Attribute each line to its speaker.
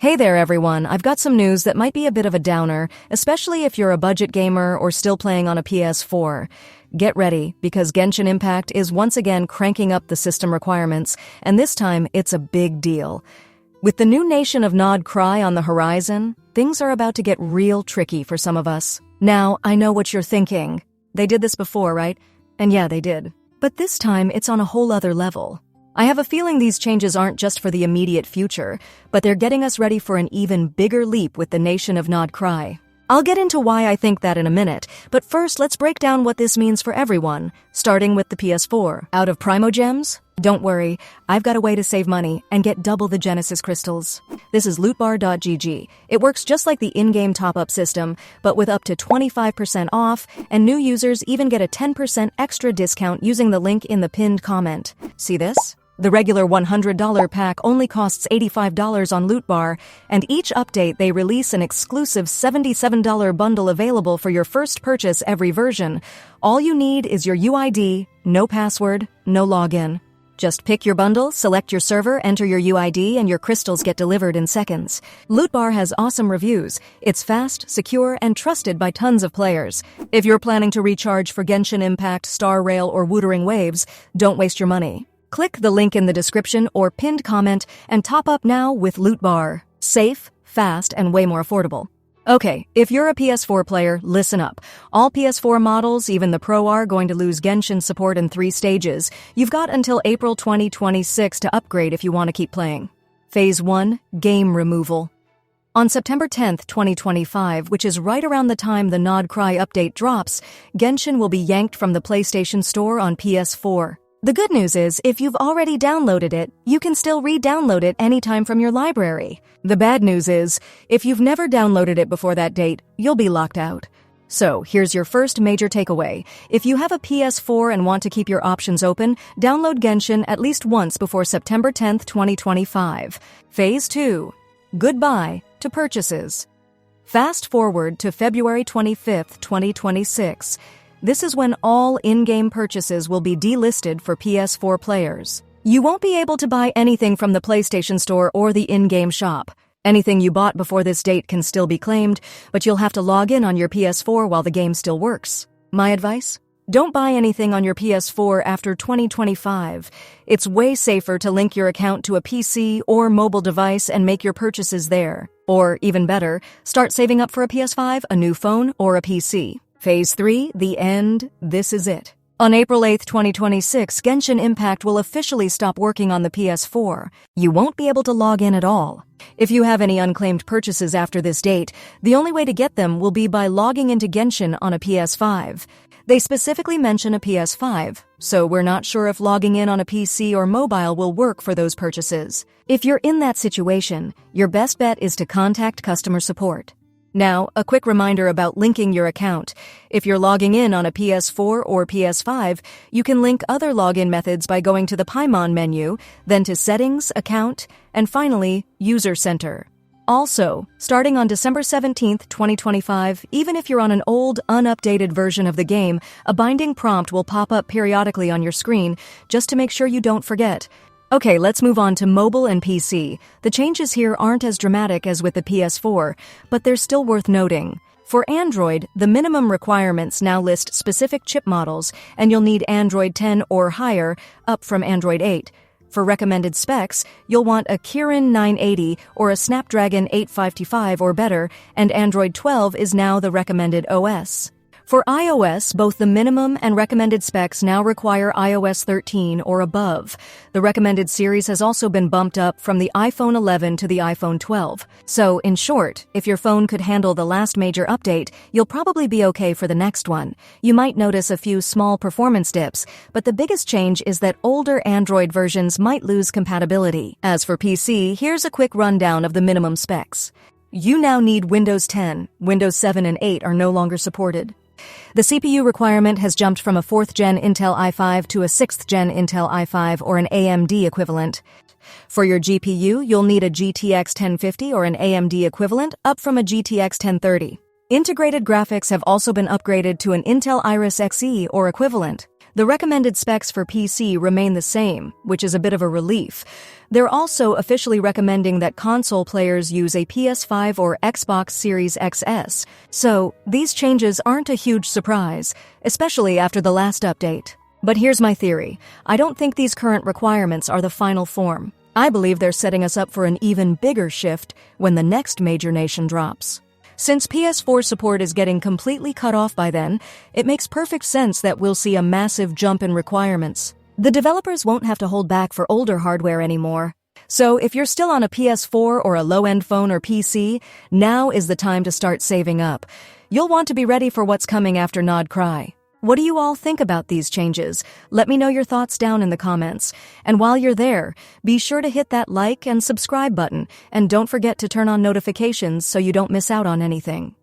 Speaker 1: Hey there everyone, I've got some news that might be a bit of a downer, especially if you're a budget gamer or still playing on a PS4. Get ready, because Genshin Impact is once again cranking up the system requirements, and this time it's a big deal. With the new nation of Nod Krai on the horizon, things are about to get real tricky for some of us. Now, I know what you're thinking. They did this before, right? And yeah, they did. But this time, it's on a whole other level. I have a feeling these changes aren't just for the immediate future, but they're getting us ready for an even bigger leap with the nation of Nod Krai. I'll get into why I think that in a minute, but first let's break down what this means for everyone, starting with the PS4. Out of primogems? Don't worry, I've got a way to save money and get double the Genesis crystals. This is lootbar.gg. It works just like the in-game top-up system, but with up to 25% off, and new users even get a 10% extra discount using the link in the pinned comment. See this? The regular $100 pack only costs $85 on Lootbar, and each update they release an exclusive $77 bundle available for your first purchase every version. All you need is your UID, no password, no login. Just pick your bundle, select your server, enter your UID, and your crystals get delivered in seconds. Lootbar has awesome reviews. It's fast, secure, and trusted by tons of players. If you're planning to recharge for Genshin Impact, Star Rail, or Wuthering Waves, don't waste your money. Click the link in the description or pinned comment and top up now with Lootbar. Safe, fast, and way more affordable. Okay, if you're a PS4 player, listen up. All PS4 models, even the Pro, are going to lose Genshin support in 3 stages. You've got until April 2026 to upgrade if you want to keep playing. Phase 1, Game Removal. On September 10th, 2025, which is right around the time the Nod Krai update drops, Genshin will be yanked from the PlayStation Store on PS4. The good news is, if you've already downloaded it, you can still re-download it anytime from your library. The bad news is, if you've never downloaded it before that date, you'll be locked out. So, here's your first major takeaway. If you have a PS4 and want to keep your options open, download Genshin at least once before September 10th, 2025. Phase 2. Goodbye to purchases. Fast forward to February 25th, 2026. This is when all in-game purchases will be delisted for PS4 players. You won't be able to buy anything from the PlayStation Store or the in-game shop. Anything you bought before this date can still be claimed, but you'll have to log in on your PS4 while the game still works. My advice? Don't buy anything on your PS4 after 2025. It's way safer to link your account to a PC or mobile device and make your purchases there. Or, even better, start saving up for a PS5, a new phone, or a PC. Phase 3, the end, this is it. On April 8, 2026, Genshin Impact will officially stop working on the PS4. You won't be able to log in at all. If you have any unclaimed purchases after this date, the only way to get them will be by logging into Genshin on a PS5. They specifically mention a PS5, so we're not sure if logging in on a PC or mobile will work for those purchases. If you're in that situation, your best bet is to contact customer support. Now, a quick reminder about linking your account. If you're logging in on a PS4 or PS5, you can link other login methods by going to the Paimon menu, then to Settings, Account, and finally, User Center. Also, starting on December 17th, 2025, even if you're on an old, unupdated version of the game, a binding prompt will pop up periodically on your screen, just to make sure you don't forget. Okay, let's move on to mobile and PC. The changes here aren't as dramatic as with the PS4, but they're still worth noting. For Android, the minimum requirements now list specific chip models, and you'll need Android 10 or higher, up from Android 8. For recommended specs, you'll want a Kirin 980 or a Snapdragon 855 or better, and Android 12 is now the recommended OS. For iOS, both the minimum and recommended specs now require iOS 13 or above. The recommended series has also been bumped up from the iPhone 11 to the iPhone 12. So, in short, if your phone could handle the last major update, you'll probably be okay for the next one. You might notice a few small performance dips, but the biggest change is that older Android versions might lose compatibility. As for PC, here's a quick rundown of the minimum specs. You now need Windows 10. Windows 7 and 8 are no longer supported. The CPU requirement has jumped from a 4th-gen Intel i5 to a 6th-gen Intel i5 or an AMD equivalent. For your GPU, you'll need a GTX 1050 or an AMD equivalent, up from a GTX 1030. Integrated graphics have also been upgraded to an Intel Iris Xe or equivalent. The recommended specs for PC remain the same, which is a bit of a relief. They're also officially recommending that console players use a PS5 or Xbox Series XS. So, these changes aren't a huge surprise, especially after the last update. But here's my theory. I don't think these current requirements are the final form. I believe they're setting us up for an even bigger shift when the next major nation drops. Since PS4 support is getting completely cut off by then, it makes perfect sense that we'll see a massive jump in requirements. The developers won't have to hold back for older hardware anymore. So if you're still on a PS4 or a low-end phone or PC, now is the time to start saving up. You'll want to be ready for what's coming after Nod Krai. What do you all think about these changes? Let me know your thoughts down in the comments. And while you're there, be sure to hit that like and subscribe button, and don't forget to turn on notifications so you don't miss out on anything.